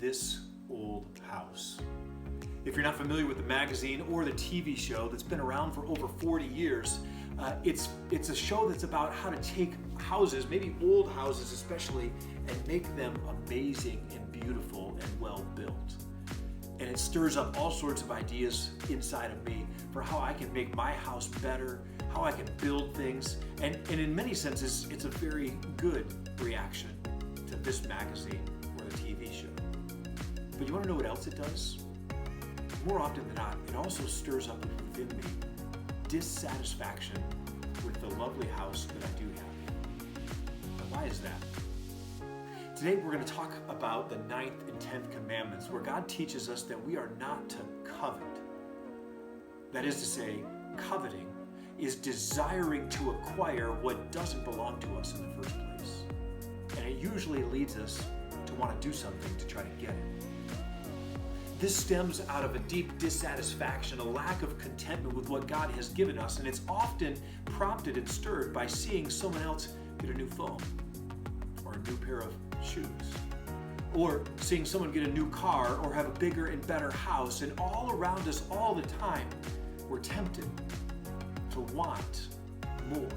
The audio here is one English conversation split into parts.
This Old House. If you're not familiar with the magazine or the TV show that's been around for over 40 years, it's a show that's about how to take houses, maybe old houses especially, and make them amazing and beautiful and well built. And it stirs up all sorts of ideas inside of me for how I can make my house better, how I can build things, and in many senses, it's a very good reaction to this magazine or the TV show. But you want to know what else it does? More often than not, it also stirs up within me dissatisfaction with the lovely house that I do have. Now, why is that? Today we're going to talk about the 9th and 10th commandments, where God teaches us that we are not to covet. That is to say, coveting is desiring to acquire what doesn't belong to us in the first place. And it usually leads us to want to do something to try to get it. This stems out of a deep dissatisfaction, a lack of contentment with what God has given us, and it's often prompted and stirred by seeing someone else get a new phone or a new pair of shoes, or seeing someone get a new car or have a bigger and better house. And all around us all the time, we're tempted to want more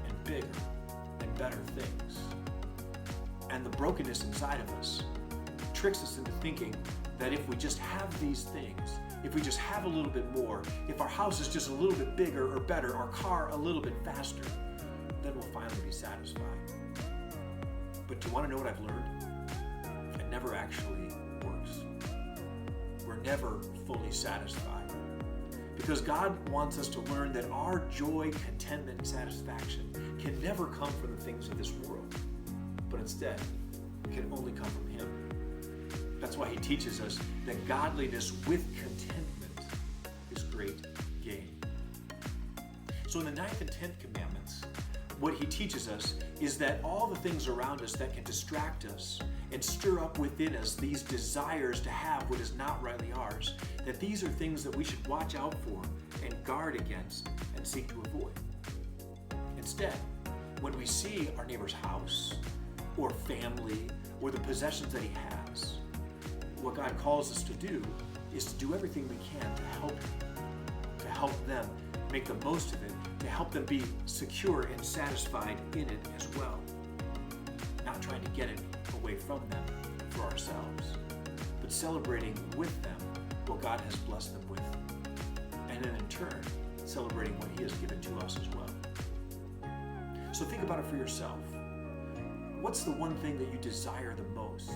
and bigger and better things. And the brokenness inside of us tricks us into thinking that if we just have these things, if we just have a little bit more, if our house is just a little bit bigger or better, our car a little bit faster, then we'll finally be satisfied. But do you want to know what I've learned? It never actually works. We're never fully satisfied. Because God wants us to learn that our joy, contentment, and satisfaction can never come from the things of this world, but instead can only come from Him. That's why He teaches us that godliness with contentment is great gain. So in the 9th and 10th commandments, what He teaches us is that all the things around us that can distract us and stir up within us these desires to have what is not rightly ours, that these are things that we should watch out for and guard against and seek to avoid. Instead, when we see our neighbor's house or family or the possessions that he has, what God calls us to do is to do everything we can to help them make the most of it, to help them be secure and satisfied in it as well. Not trying to get it away from them for ourselves, but celebrating with them what God has blessed them with, and then in turn, celebrating what He has given to us as well. So think about it for yourself. What's the one thing that you desire the most?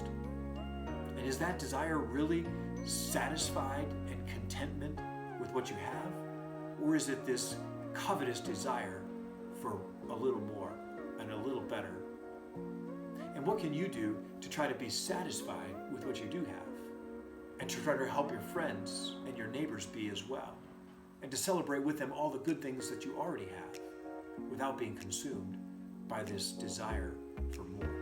And is that desire really satisfied and contentment with what you have? Or is it this covetous desire for a little more and a little better? And what can you do to try to be satisfied with what you do have? And to try to help your friends and your neighbors be as well? And to celebrate with them all the good things that you already have without being consumed by this desire for more?